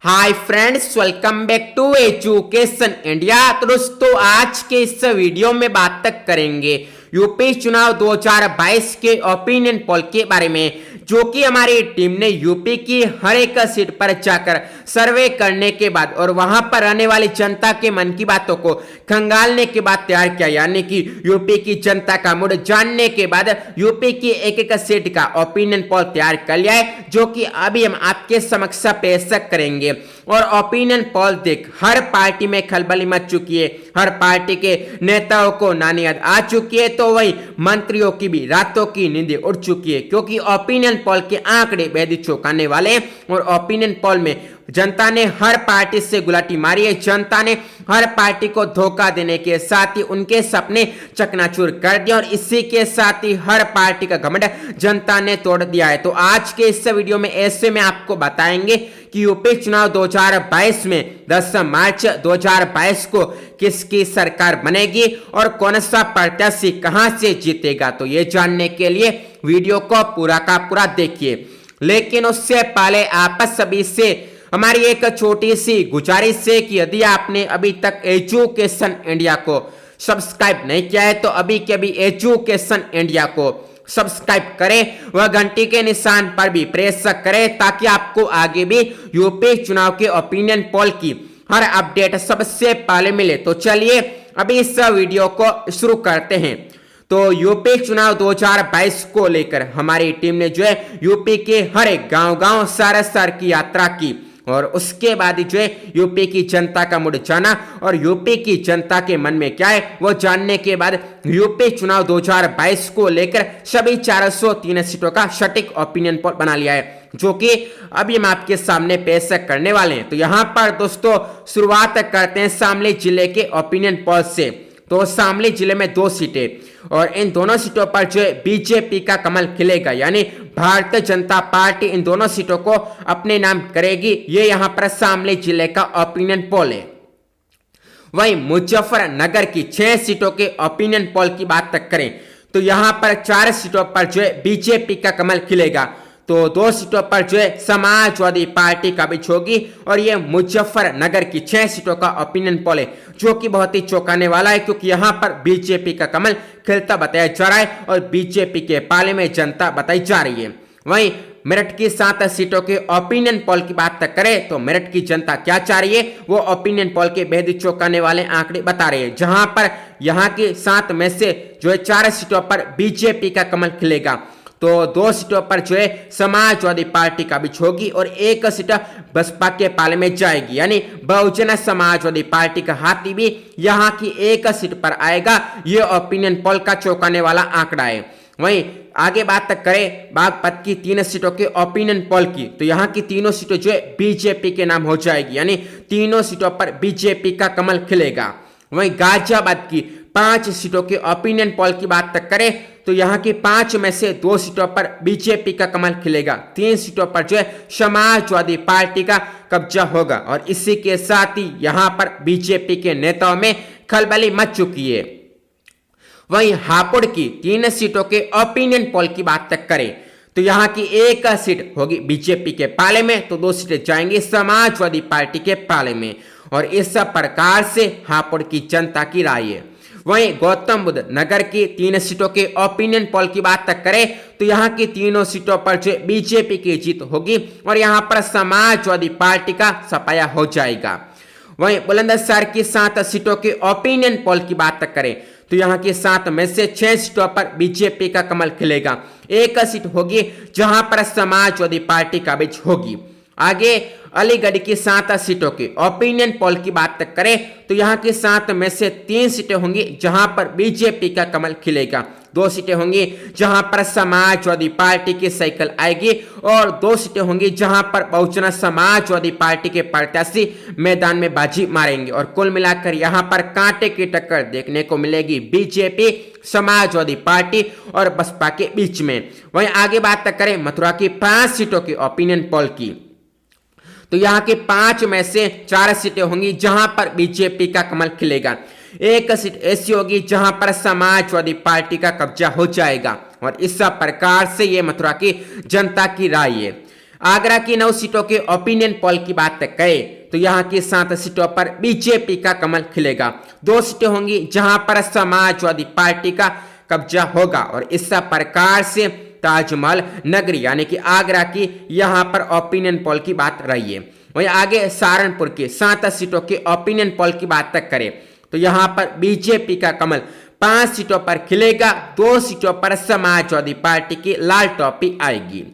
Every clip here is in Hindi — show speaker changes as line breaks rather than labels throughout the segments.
Hi friends, welcome back to Education India. तो दोस्तों, आज के इस वीडियो में बात करेंगे यूपी चुनाव 2022 के ओपिनियन पोल के बारे में, जो कि हमारी टीम ने यूपी की हर एक सीट पर जाकर सर्वे करने के बाद और वहां पर रहने वाली जनता के मन की बातों को खंगालने के बाद तैयार किया। यानी कि यूपी की जनता का मूड जानने के बाद यूपी की एक एक सीट का ओपिनियन पोल तैयार कर लिया है, जो कि अभी हम आपके समक्ष पेश करेंगे। और ओपिनियन पोल देख हर पार्टी में खलबली मच चुकी है, हर पार्टी के नेताओं को नानी याद आ चुकी है, तो वही मंत्रियों की भी रातों की नींद उड़ चुकी है, क्योंकि ओपिनियन पोल के आंकड़े बेहद चौंकाने वाले हैं। और ओपिनियन पोल में जनता ने हर पार्टी से गुलाटी मारी है, जनता ने हर पार्टी को धोखा देने के साथ ही उनके सपने चकनाचूर कर दिए और इसी के साथ ही हर पार्टी का घमंड जनता ने तोड़ दिया है। तो आज के इस वीडियो में ऐसे में आपको बताएंगे कि यूपी चुनाव 2022 में 10 मार्च 2022 को किसकी सरकार बनेगी और कौन सा प्रत्याशी कहां से जीतेगा। तो ये जानने के लिए वीडियो को पूरा का पूरा देखिए, लेकिन उससे पहले आप सभी से हमारी एक छोटी सी गुजारिश है कि यदि आपने अभी तक एजुकेशन इंडिया को सब्सक्राइब नहीं किया है तो अभी के अभी एजुकेशन इंडिया को सब्सक्राइब करें, वह घंटी के निशान पर भी प्रेस करें, ताकि आपको आगे भी यूपी चुनाव के ओपिनियन पोल की हर अपडेट सबसे पहले मिले। तो चलिए अभी इस वीडियो को शुरू करते हैं। तो यूपी चुनाव 2022 को लेकर हमारी टीम ने जो है यूपी के हर एक गांव शहर की यात्रा की और उसके बाद जो है यूपी की जनता का मूड जाना और यूपी की जनता के मन में क्या है वो जानने के बाद यूपी चुनाव 2022 को लेकर सभी 403 सीटों का सटीक ओपिनियन पोल बना लिया है, जो कि अभी हम आपके सामने पेश करने वाले हैं। तो यहाँ पर दोस्तों शुरुआत करते हैं शामली जिले के ओपिनियन पोल से। तो शामली जिले में 2 सीटें और इन दोनों सीटों पर जो है बीजेपी का कमल खिलेगा, यानी भारतीय जनता पार्टी इन दोनों सीटों को अपने नाम करेगी। ये यहां पर शामली जिले का ओपिनियन पोल है। वहीं मुजफ्फरनगर की 6 सीटों के ओपिनियन पोल की बात करें तो यहां पर 4 सीटों पर जो है बीजेपी का कमल खिलेगा, तो 2 सीटों पर जो है समाजवादी पार्टी का भी होगी। और ये मुजफ्फरनगर की 6 सीटों का ओपिनियन पोल है, जो कि बहुत ही चौंकाने वाला है, क्योंकि यहां पर बीजेपी का कमल खिलता बताया जा रहा है और बीजेपी के पाले में जनता बताई जा रही है। वहीं मेरठ की 7 सीटों के ओपिनियन पोल की बात करें तो मेरठ की जनता क्या चाह रही है वो ओपिनियन पोल के बेहद चौंकाने वाले आंकड़े बता रहे हैं, जहां पर यहां की 7 में से जो है 4 सीटों पर बीजेपी का कमल खिलेगा, तो 2 सीटों पर जो है समाजवादी पार्टी का भी होगी और 1 सीट बसपा के पाले में जाएगी, यानी बहुजन समाजवादी पार्टी का हाथी भी यहां की 1 सीट पर आएगा। ये ओपिनियन पोल का चौंकाने वाला आंकड़ा है। वहीं आगे बात करें बागपत की 3 सीटों के ओपिनियन पोल की, तो यहां की तीनों सीटें जो है बीजेपी के नाम हो जाएगी, यानी तीनों सीटों पर बीजेपी का कमल खिलेगा। वहीं गाजियाबाद की 5 सीटों के ओपिनियन पोल की बात करें तो यहां की 5 में से 2 सीटों पर बीजेपी का कमल खिलेगा, 3 सीटों पर जो है समाजवादी पार्टी का कब्जा होगा और इसी के साथ ही यहां पर बीजेपी के नेताओं में खलबली मच चुकी है। वहीं हापुड़ की 3 सीटों के ओपिनियन पोल की बात करें तो यहां की 1 सीट होगी बीजेपी के पाले में, तो 2 सीटें जाएंगी समाजवादी पार्टी के पाले में और इस प्रकार से हापुड़ की जनता की राय है। वहीं गौतम बुद्ध नगर की 3 सीटों के ओपिनियन पोल की बात करें तो यहां की तीनों सीटों पर जो बीजेपी की जीत होगी और यहां पर समाजवादी पार्टी का सफाया हो जाएगा। वहीं बुलंदशहर की 7 सीटों के ओपिनियन पोल की बात करें तो यहां की 7 में से 6 सीटों पर बीजेपी का कमल खिलेगा, 1 सीट होगी जहां पर समाजवादी पार्टी का भी होगी। आगे अलीगढ़ की 7 सीटों के ओपिनियन पोल की बात करें तो यहां की 7 में से 3 सीटें होंगी जहां पर बीजेपी का कमल खिलेगा, 2 सीटें होंगी जहां पर समाजवादी पार्टी की साइकिल आएगी और 2 सीटें होंगी जहां पर बहुजन समाजवादी पार्टी के प्रत्याशी मैदान में बाजी मारेंगे और कुल मिलाकर यहां पर कांटे की टक्कर देखने को मिलेगी बीजेपी, समाजवादी पार्टी और बसपा के बीच में। वहीं आगे बात करें मथुरा की 5 सीटों की ओपिनियन पोल की, तो यहां के 5 में से 4 सीटें होंगी जहां पर बीजेपी का कमल खिलेगा, 1 सीट ऐसी होगी जहां पर समाजवादी पार्टी का कब्जा हो जाएगा और इस प्रकार से ये मथुरा की जनता की राय है। आगरा की 9 सीटों के ओपिनियन पोल की बात करें तो यहाँ की 7 सीटों पर बीजेपी का कमल खिलेगा। 2 सीटें होंगी जहां पर समाजवादी पार्टी का कब्जा होगा और इस प्रकार से ताजमहल नगरी यानी कि आगरा की यहाँ पर ओपिनियन पोल की बात रही है। वहीं आगे सहारनपुर की 7 सीटों के ओपिनियन पोल की बात करें तो यहाँ पर बीजेपी का कमल 5 सीटों पर खिलेगा। 2 सीटों पर समाजवादी पार्टी की लाल टॉपी आएगी।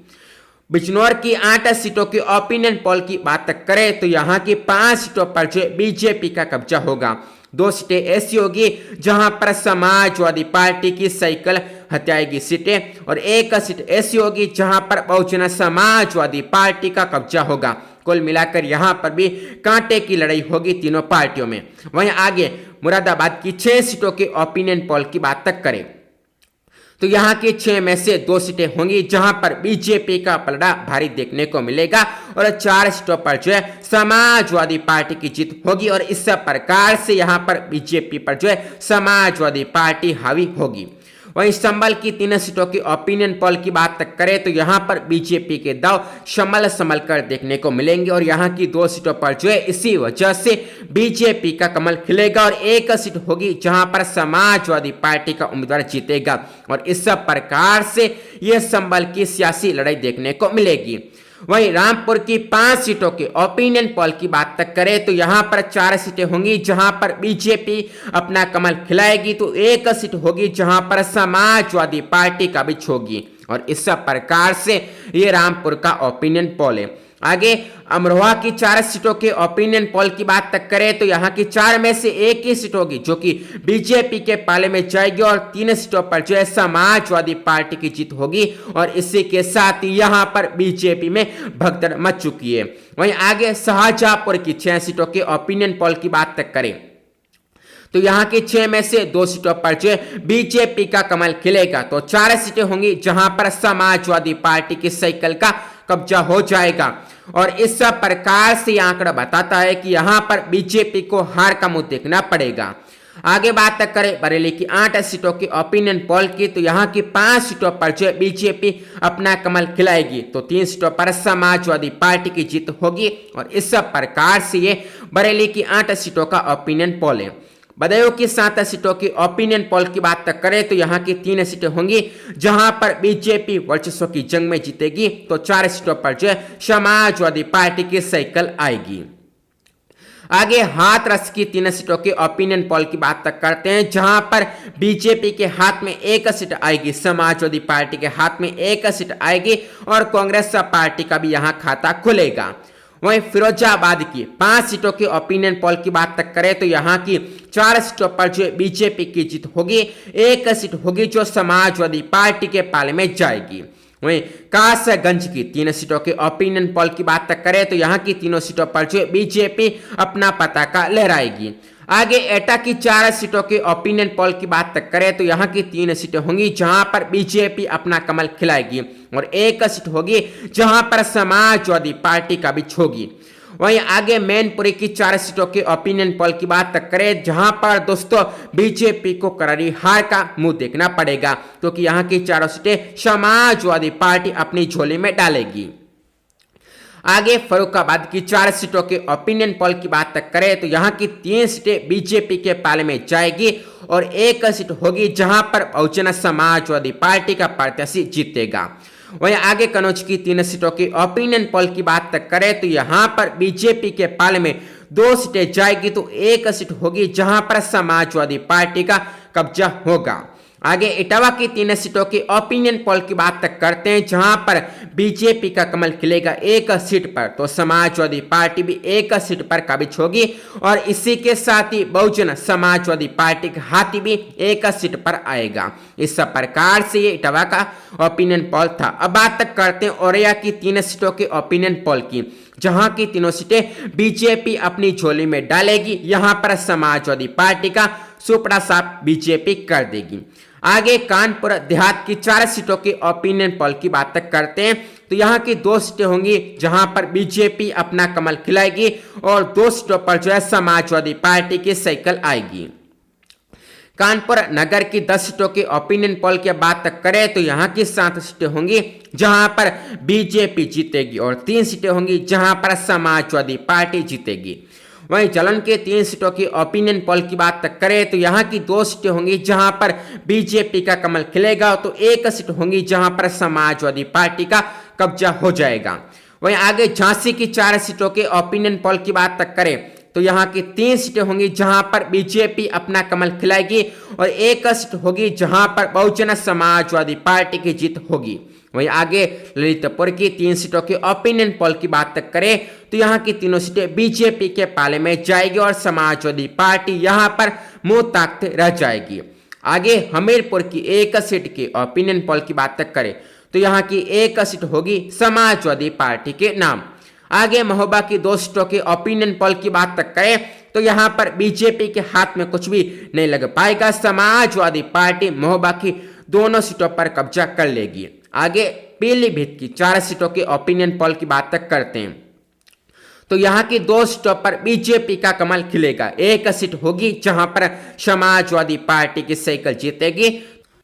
बिजनौर की 8 सीटों की ओपिनियन पोल की बात करें तो यहाँ की 5 सीटों पर जो बीजेपी का कब्जा होगा। 2 सीटें ऐसी होगी जहां पर समाजवादी पार्टी की साइकिल हत्याएगी सीटें और 1 सीट ऐसी होगी जहां पर बहुजन समाजवादी पार्टी का कब्जा होगा। कुल मिलाकर यहां पर भी कांटे की लड़ाई होगी तीनों पार्टियों में। वहीं आगे मुरादाबाद की 6 सीटों के ओपिनियन पोल की बात तक करें तो यहाँ की 6 में से 2 सीटें होंगी जहां पर बीजेपी का पलड़ा भारी देखने को मिलेगा और 4 सीटों पर जो है समाजवादी पार्टी की जीत होगी और इस प्रकार से यहाँ पर बीजेपी पर जो है समाजवादी पार्टी हावी होगी। वहीं संभल की 3 सीटों की ओपिनियन पोल की बात करें तो यहाँ पर बीजेपी के दाव संभल कर देखने को मिलेंगे और यहाँ की 2 सीटों पर जो है इसी वजह से बीजेपी का कमल खिलेगा और 1 सीट होगी जहां पर समाजवादी पार्टी का उम्मीदवार जीतेगा और इस प्रकार से यह संभल की सियासी लड़ाई देखने को मिलेगी। वहीं रामपुर की 5 सीटों के ओपिनियन पोल की बात तक करें तो यहां पर 4 सीटें होंगी जहां पर बीजेपी अपना कमल खिलाएगी तो 1 सीट होगी जहां पर समाजवादी पार्टी का भी होगी और इस प्रकार से ये रामपुर का ओपिनियन पोल है। आगे अमरोहा की 4 सीटों के ओपिनियन पोल की बात तक करें तो यहाँ की 4 में से 1 ही सीट होगी जो कि बीजेपी के पाले में जाएगी और 3 सीटों पर जो है समाजवादी पार्टी की जीत होगी और इसी के साथ यहाँ पर बीजेपी में भगदड़ मच चुकी है। वहीं आगे शाहजहांपुर की 6 सीटों के ओपिनियन पोल की बात तक करें तो यहाँ की 6 में से 2 सीटों पर जो बीजेपी का कमल खिलेगा तो 4 सीटें होंगी जहां पर समाजवादी पार्टी की साइकिल का कब्जा हो जाएगा और इस प्रकार से आंकड़ा बताता है कि यहां पर बीजेपी को हार का मुंह देखना पड़ेगा। आगे बात करें बरेली की 8 सीटों की ओपिनियन पोल की तो यहाँ की 5 सीटों पर जो बीजेपी अपना कमल खिलाएगी तो 3 सीटों पर समाजवादी पार्टी की जीत होगी और इस प्रकार से ये बरेली की 8 सीटों का ओपिनियन पोल है। बदायूं की 7 सीटों की ओपिनियन पोल की बात करें तो यहाँ की 3 सीटें होंगी जहां पर बीजेपी वर्चस्व की जंग में जीतेगी तो 4 सीटों पर जो समाजवादी पार्टी की साइकिल आएगी। आगे हाथरस की 3 सीटों की ओपिनियन पोल की बात करते हैं जहां पर बीजेपी के हाथ में 1 सीट आएगी, समाजवादी पार्टी के हाथ में 1 सीट आएगी और कांग्रेस पार्टी का भी यहां खाता खुलेगा। वहीं फिरोजाबाद की 5 सीटों की ओपिनियन पोल की बात करें तो यहाँ की 4 सीटों पर जो बीजेपी की जीत होगी, 1 सीट होगी जो समाजवादी पार्टी के पाले में जाएगी। वहीं कासगंज की 3 सीटों के ओपिनियन पोल की बात करें तो यहाँ की 3 सीटों पर जो बीजेपी अपना पताका लहराएगी। आगे एटा की 4 सीटों के ओपिनियन पोल की बात करें तो यहाँ की 3 सीटें होंगी जहां पर बीजेपी अपना कमल खिलाएगी और 1 सीट होगी जहां पर समाजवादी पार्टी का भी होगी। वहीं आगे मैनपुरी की 4 सीटों के ओपिनियन पोल की बात करें जहां पर दोस्तों बीजेपी को करारी हार का मुंह देखना पड़ेगा क्योंकि यहाँ की 4 सीटें समाजवादी पार्टी अपनी झोली में डालेगी। आगे फर्रुखाबाद की 4 सीटों के ओपिनियन पोल की बात करें तो यहाँ की 3 सीटें बीजेपी के पाले में जाएगी और 1 सीट होगी जहां पर बहुजन समाजवादी पार्टी का प्रत्याशी जीतेगा। वहीं आगे कन्नौज की 3 सीटों की ओपिनियन पोल की बात करें तो यहाँ पर बीजेपी के पाले में 2 सीटें जाएगी तो 1 सीट होगी जहां पर समाजवादी पार्टी का कब्जा होगा। आगे इटावा की 3 सीटों की ओपिनियन पोल की बात करते हैं जहां पर बीजेपी का कमल खिलेगा 1 सीट पर तो समाजवादी पार्टी भी 1 सीट पर काबिज होगी और इसी के साथ ही बहुजन समाजवादी पार्टी का हाथी भी 1 सीट पर आएगा। इस प्रकार से ये इटावा का ओपिनियन पोल था। अब बात करते हैं औरैया की 3 सीटों के ओपिनियन पोल की जहां की 3 सीटें बीजेपी अपनी झोली में डालेगी। यहां पर समाजवादी पार्टी का सुपड़ा साफ बीजेपी कर देगी। आगे कानपुर देहात की 4 सीटों की ओपिनियन पोल की बात करते हैं तो यहाँ की 2 सीटें होंगी जहां पर बीजेपी अपना कमल खिलाएगी और 2 सीटों पर जो है समाजवादी पार्टी की साइकिल आएगी। कानपुर नगर की 10 सीटों की ओपिनियन पोल की बात करें तो यहाँ की 7 सीटें होंगी जहां पर बीजेपी जीतेगी और 3 सीटें होंगी जहां पर समाजवादी पार्टी जीतेगी। वहीं जालन के 3 सीटों की ओपिनियन पोल की बात करें तो यहाँ की 2 सीटें होंगी जहां पर बीजेपी का कमल खिलेगा तो 1 सीट होंगी जहां पर समाजवादी पार्टी का कब्जा हो जाएगा। वहीं आगे झांसी की 4 सीटों के ओपिनियन पोल की बात करें तो यहाँ की 3 सीटें होंगी जहां पर बीजेपी अपना कमल खिलाएगी और 1 सीट होगी जहां पर बहुजन समाजवादी पार्टी की जीत होगी। वहीं आगे ललितपुर की 3 सीटों की ओपिनियन पोल की बात करें तो यहाँ की तीनों सीटें बीजेपी के पाले में जाएगी और समाजवादी पार्टी यहाँ पर मुंह ताकते रह जाएगी। आगे हमीरपुर की 1 सीट की ओपिनियन पोल की बात करें तो यहाँ की 1 सीट होगी समाजवादी पार्टी के नाम। आगे महोबा की 2 सीटों की ओपिनियन पोल की बात करें तो यहाँ पर बीजेपी के हाथ में कुछ भी नहीं लग पाएगा, समाजवादी पार्टी महोबा की दोनों सीटों पर कब्जा कर लेगी। आगे पीलीभीत की 4 सीटों की ओपिनियन पोल की बात करते हैं तो यहाँ की 2 सीटों पर बीजेपी का कमल खिलेगा। 1 सीट होगी जहां पर समाजवादी पार्टी की साइकिल जीतेगी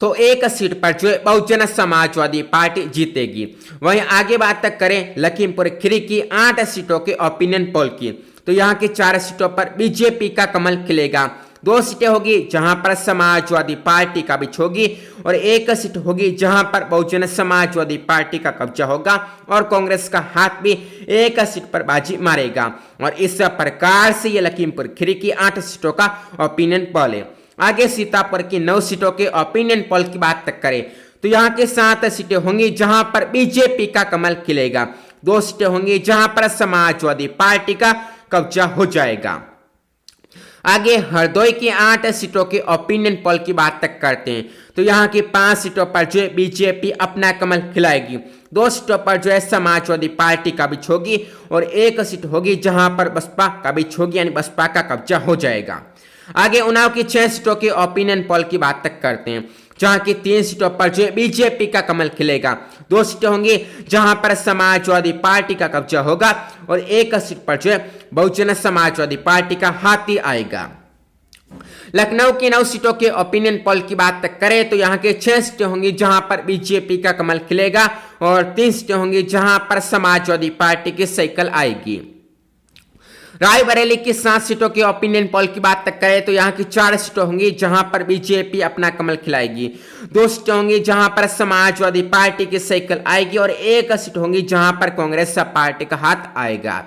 तो 1 सीट पर जो है बहुजन समाजवादी पार्टी जीतेगी। वहीं आगे बात करें लखीमपुर खीरी की 8 सीटों के ओपिनियन पोल की तो यहाँ की 4 सीटों पर बीजेपी का कमल खिलेगा। 2 सीटें होगी जहां पर समाजवादी पार्टी का बिछ होगी और 1 सीट होगी जहां पर बहुजन समाजवादी पार्टी का कब्जा होगा और कांग्रेस का हाथ भी 1 सीट पर बाजी मारेगा। और इस प्रकार से ये लखीमपुर खीरी की 8 सीटों का ओपिनियन पोल है। आगे सीतापुर की 9 सीटों के ओपिनियन पोल की बात करें तो यहाँ की 7 सीटें होंगी जहां पर बीजेपी का कमल खिलेगा। 2 सीटें होंगी जहां पर समाजवादी पार्टी का कब्जा हो जाएगा। आगे हरदोई की 8 सीटों के ओपिनियन पोल की बात करते हैं तो यहाँ की 5 सीटों पर जो है बीजेपी अपना कमल खिलाएगी। 2 सीटों पर जो है समाजवादी पार्टी का बिछ होगी और 1 सीट होगी जहां पर बसपा का बिछ होगी यानी बसपा का कब्जा हो जाएगा। आगे उन्नाव की 6 सीटों के ओपिनियन पोल की बात करते हैं जहां की 3 सीटों पर जो है बीजेपी का कमल खिलेगा। 2 सीटें होंगी जहां पर समाजवादी पार्टी का कब्जा होगा और 1 सीट पर जो है बहुजन समाजवादी पार्टी का हाथी आएगा। लखनऊ की 9 सीटों के ओपिनियन पोल की बात करें तो यहाँ के 6 सीटें होंगी जहां पर बीजेपी का कमल खिलेगा और 3 सीटें होंगी जहां पर समाजवादी पार्टी की साइकिल आएगी। रायबरेली की 7 सीटों के ओपिनियन पोल की बात करें तो यहाँ की 4 सीटें होंगी जहां पर बीजेपी अपना कमल खिलाएगी। 2 सीटें होंगी जहां पर समाजवादी पार्टी की साइकिल आएगी और 1 सीट होंगी जहां पर कांग्रेस पार्टी का हाथ आएगा।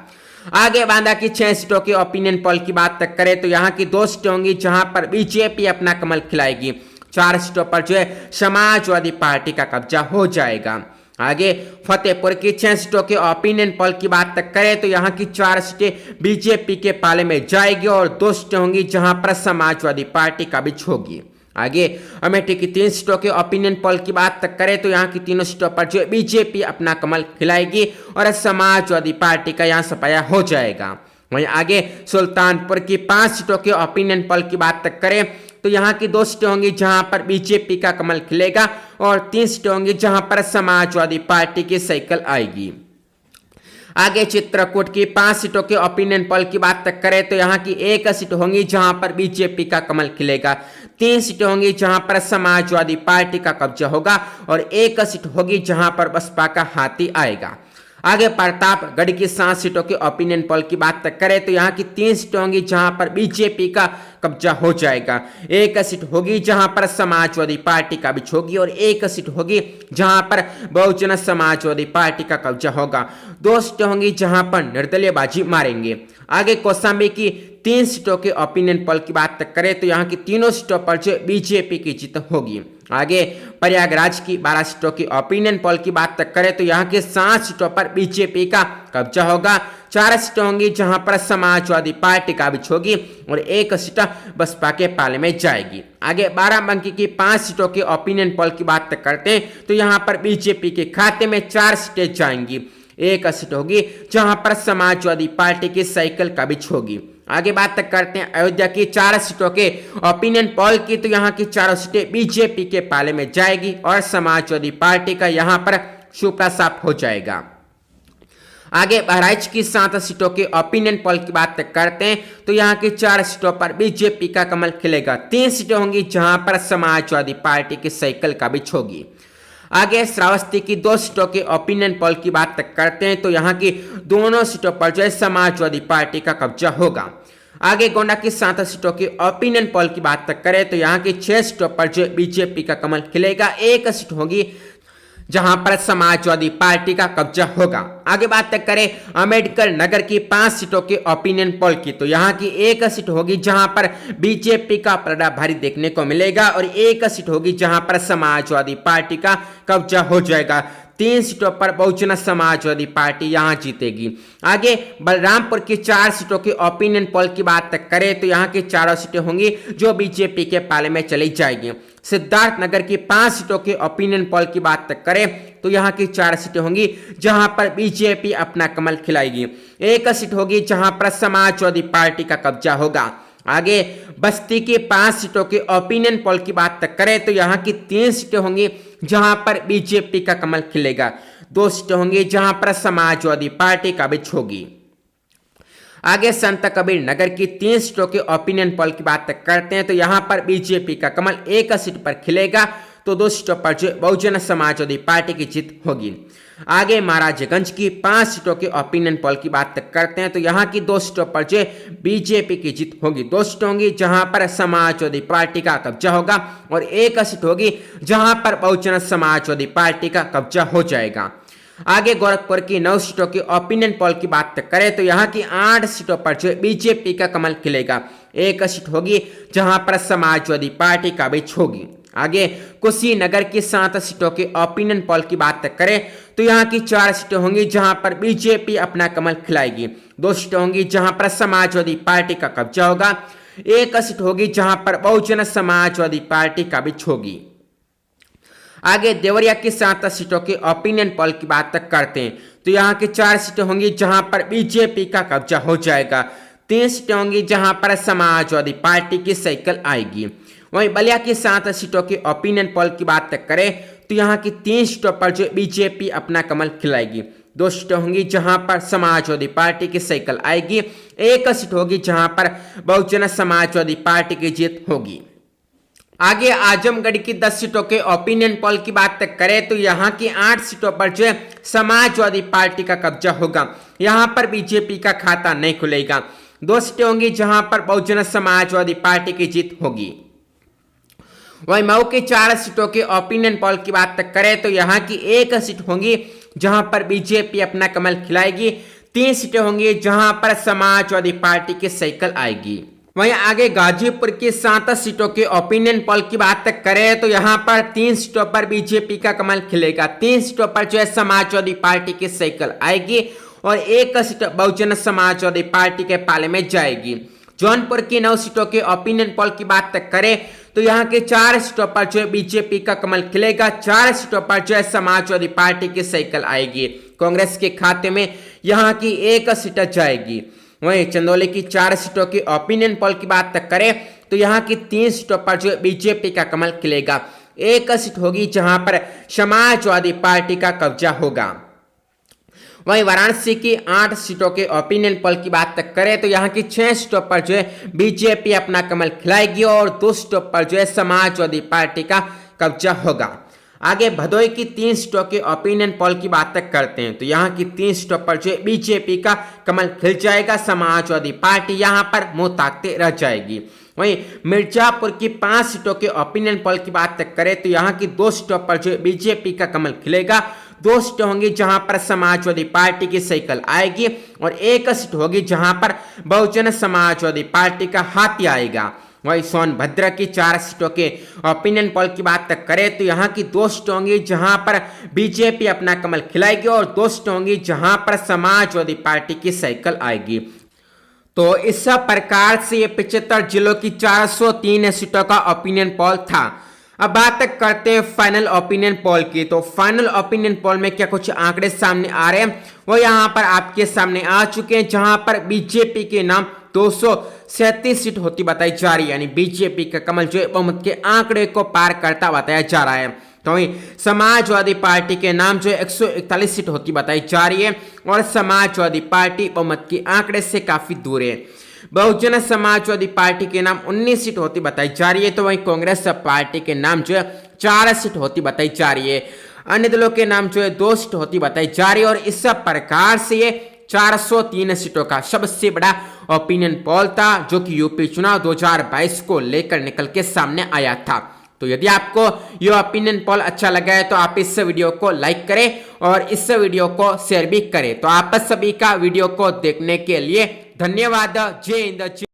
आगे बांदा की 6 सीटों के ओपिनियन पोल की बात करें तो यहाँ की 2 सीटें होंगी जहां पर बीजेपी अपना कमल खिलाएगी। 4 सीटों पर जो है समाजवादी पार्टी का कब्जा हो जाएगा। आगे फतेहपुर की 6 सीटों के ओपिनियन पोल की बात करें तो यहाँ की 4 सीटें बीजेपी के पाले में जाएगी और 2 सीटें होंगी जहां पर समाजवादी पार्टी का बिछ होगी। आगे अमेठी की 3 सीटों के ओपिनियन पोल की बात करें तो यहाँ की तीनों सीटों पर जो बीजेपी अपना कमल खिलाएगी और समाजवादी पार्टी का यहाँ सफाया हो जाएगा। वहीं आगे सुल्तानपुर की 5 सीटों के ओपिनियन पोल की बात करें तो यहाँ की 2 सीटें होंगी जहां पर बीजेपी का कमल खिलेगा और 3 सीटें होंगी जहां पर समाजवादी पार्टी की साइकिल आएगी। आगे चित्रकूट की 5 सीटों के ओपिनियन पोल की बात करें तो यहाँ की 1 सीट होंगी जहां पर बीजेपी का कमल खिलेगा। 3 सीटें होंगी जहां पर समाजवादी पार्टी का कब्जा होगा और 1 सीट होगी जहां पर बसपा का हाथी आएगा। आगे प्रतापगढ़ की 7 सीटों के ओपिनियन पोल की बात करें तो यहाँ की 3 सीटें होंगी जहां पर बीजेपी का कब्जा हो जाएगा। 1 सीट होगी जहां पर समाजवादी पार्टी का बिछ होगी और 1 सीट होगी जहां पर बहुजन समाजवादी पार्टी का कब्जा होगा। 2 सीटें होंगी जहां पर निर्दलीय बाजी मारेंगे। आगे कौशाम्बी की 3 सीटों के ओपिनियन पोल की बात करें तो यहाँ की तीनों सीटों पर जो बीजेपी की जीत होगी। आगे प्रयागराज की 12 सीटों की ओपिनियन पोल की बात करें तो यहाँ की 7 सीटों पर बीजेपी का कब्जा होगा। 4 सीटें होंगी जहां पर समाजवादी पार्टी का बिछ होगी और 1 सीट बसपा के पाले में जाएगी। आगे बाराबंकी की 5 सीटों के ओपिनियन पोल की बात करते हैं तो यहाँ पर बीजेपी के खाते में 4 सीटें जाएंगी। 1 सीट होगी जहां पर समाजवादी पार्टी की साइकिल का बिछ होगी। आगे बात करते हैं अयोध्या की 4 सीटों के ओपिनियन पोल की तो यहाँ की 4 सीटें बीजेपी के पाले में जाएगी और समाजवादी पार्टी का यहाँ पर सुपड़ा साफ हो जाएगा। आगे बहराइच की 7 सीटों के ओपिनियन पोल की बात करते हैं तो यहाँ की 4 सीटों पर बीजेपी का कमल खिलेगा। 3 सीटें होंगी जहां पर समाजवादी पार्टी की साइकिल का बिछ होगी। आगे श्रावस्ती की 2 सीटों के ओपिनियन पोल की बात करते हैं तो यहाँ की दोनों सीटों पर जो है समाजवादी पार्टी का कब्जा होगा। आगे गोंडा की 7 सीटों की ओपिनियन पोल की बात करें तो यहाँ की 6 सीटों पर जो बीजेपी का कमल खिलेगा। 1 सीट होगी जहां पर समाजवादी पार्टी का कब्जा होगा। आगे बात करें अंबेडकर नगर की 5 सीटों के ओपिनियन पोल की तो यहाँ की 1 सीट होगी जहां पर बीजेपी का पलड़ा भारी देखने को मिलेगा और 1 सीट होगी जहां पर समाजवादी पार्टी का कब्जा हो जाएगा। 3 सीटों पर बहुजन समाजवादी पार्टी यहां जीतेगी। आगे बलरामपुर की 4 सीटों की ओपिनियन पोल की बात करें तो यहाँ की 4 सीटें होंगी जो बीजेपी के पाले में चली जाएगी। सिद्धार्थनगर की 5 सीटों के ओपिनियन पोल की बात करें तो यहाँ की 4 सीटें होंगी जहां पर बीजेपी अपना कमल खिलाएगी। 1 सीट होगी जहां पर समाजवादी पार्टी का कब्जा होगा। आगे बस्ती की 5 सीटों के ओपिनियन पोल की बात करें तो यहाँ की 3 सीटें होंगी जहां पर बीजेपी का कमल खिलेगा। 2 सीटें होंगी जहां पर समाजवादी पार्टी का बिछ होगी। आगे संत कबीर नगर की 3 सीटों के ओपिनियन पोल की बात करते हैं तो यहाँ पर बीजेपी का कमल 1 सीट पर खिलेगा तो 2 सीटों पर जो बहुजन समाजवादी पार्टी की जीत होगी। आगे महाराजगंज की 5 सीटों के ओपिनियन पोल की बात करते हैं तो यहाँ की 2 सीटों पर जो बीजेपी की जीत होगी। 2 सीटें होंगी जहां पर समाजवादी पार्टी का कब्जा होगा और 1 सीट होगी जहां पर बहुजन समाजवादी पार्टी का कब्जा हो जाएगा। आगे गोरखपुर की 9 सीटों की ओपिनियन पोल की बात करें तो यहाँ की 8 सीटों पर जो बीजेपी का कमल खिलेगा। 1 सीट होगी जहां पर समाजवादी पार्टी का बिछ होगी। आगे कुशीनगर की 7 सीटों के ओपिनियन पोल की बात करें तो यहाँ की 4 सीटें होंगी जहां पर बीजेपी अपना कमल खिलाएगी। 2 सीटें होंगी जहां पर समाजवादी पार्टी का कब्जा होगा। 1 सीट होगी जहां पर बहुजन समाजवादी पार्टी का बिछ होगी। आगे देवरिया की 7 सीटों के ओपिनियन पोल की बात करते हैं तो यहाँ की 4 सीटें होंगी जहां पर बीजेपी का कब्जा हो जाएगा। 3 सीटें होंगी जहां पर समाजवादी पार्टी की साइकिल आएगी। वहीं बलिया की 7 सीटों के ओपिनियन पोल की बात करें तो यहाँ की 3 सीटों पर जो बीजेपी अपना कमल खिलाएगी। 2 सीटें होंगी जहां पर समाजवादी पार्टी की साइकिल आएगी। 1 सीट होगी जहां पर बहुजन समाजवादी पार्टी की जीत होगी। आगे आजमगढ़ की 10 सीटों के ओपिनियन पोल की बात करें तो यहाँ की 8 सीटों पर जो समाजवादी पार्टी का कब्जा होगा। यहाँ पर बीजेपी का खाता नहीं खुलेगा। 2 सीटें होंगी जहां पर बहुजन समाजवादी पार्टी की जीत होगी। वहीं मऊ की 4 सीटों के ओपिनियन पोल की बात करें तो यहाँ की 1 सीट होंगी जहां पर बीजेपी अपना कमल खिलाएगी। 3 सीटें होंगी जहां पर समाजवादी पार्टी की साइकिल आएगी। वहीं आगे गाजीपुर की 7 सीटों के ओपिनियन पोल की बात करें तो यहाँ पर 3 सीटों पर बीजेपी का कमल खिलेगा। 3 सीटों पर जो है समाजवादी पार्टी की साइकिल आएगी और 1 सीट बहुजन समाजवादी पार्टी के पाले में जाएगी। जौनपुर की 9 सीटों के ओपिनियन पोल की बात करें तो यहाँ के 4 सीटों पर जो है बीजेपी का कमल खिलेगा। 4 सीटों पर जो है समाजवादी पार्टी की साइकिल आएगी। कांग्रेस के खाते में यहाँ की 1 सीट जाएगी। वहीं चंदौली की 4 सीटों की ओपिनियन पोल की बात करें तो यहाँ की 3 सीटों पर जो बीजेपी का कमल खिलेगा। 1 सीट होगी जहां पर समाजवादी पार्टी का कब्जा होगा। वहीं वाराणसी की 8 सीटों के ओपिनियन पोल की बात करें तो यहाँ की 6 सीटों पर जो है बीजेपी अपना कमल खिलाएगी और 2 सीटों पर जो है समाजवादी पार्टी का कब्जा होगा। आगे भदोई की 3 सीटों के ओपिनियन पोल की बात करते हैं तो यहाँ की 3 सीटों पर जो बीजेपी का कमल खिल जाएगा। समाजवादी पार्टी यहाँ पर मुंह ताकते रह जाएगी। वहीं मिर्जापुर की 5 सीटों के ओपिनियन पोल की बात करें तो यहाँ की 2 सीटों पर जो बीजेपी का कमल खिलेगा। 2 सीटें होंगी जहां पर समाजवादी पार्टी की साइकिल आएगी और 1 सीट होगी जहां पर बहुजन समाजवादी पार्टी का हाथी आएगा। वहीं सोनभद्र की 4 सीटों के ओपिनियन पोल की बात करें तो यहाँ की 2 सीटें होंगी जहां पर बीजेपी अपना कमल खिलाएगी और 2 सीटें होंगी जहां पर समाजवादी पार्टी की साइकिल आएगी। तो इस प्रकार से ये 75 जिलों की 403 सीटों का ओपिनियन पोल था। अब बात करते हैं फाइनल ओपिनियन पोल की। तो फाइनल ओपिनियन पोल में क्या कुछ आंकड़े सामने आ रहे हैं वो यहाँ पर आपके सामने आ चुके हैं, जहां पर बीजेपी के नाम 237 सीट होती बताई जा रही है। यानी बीजेपी का कमल जो है बहुमत के आंकड़े को पार करता बताया जा रहा है। तो वहीं समाजवादी पार्टी के नाम जो है 141 सीट होती बताई जा रही है और समाजवादी पार्टी बहुमत के आंकड़े से काफी दूर है। बहुजन समाजवादी पार्टी के नाम 19 सीट होती बताई जा रही है, तो वहीं कांग्रेस पार्टी के नाम जो है 4 सीट होती बताई जा रही है। अन्य दलों के नाम जो है 2 सीट होती बताई जा रही है और इस प्रकार से ये 403 सीटों का सबसे बड़ा ओपिनियन पोल था जो कि यूपी चुनाव 2022 को लेकर निकल के सामने आया था। तो यदि आपको यह ओपिनियन पोल अच्छा लगा है तो आप इस वीडियो को लाइक करें और इस वीडियो को शेयर भी करें। तो आप सभी का वीडियो को देखने के लिए धन्यवाद। जय हिंद।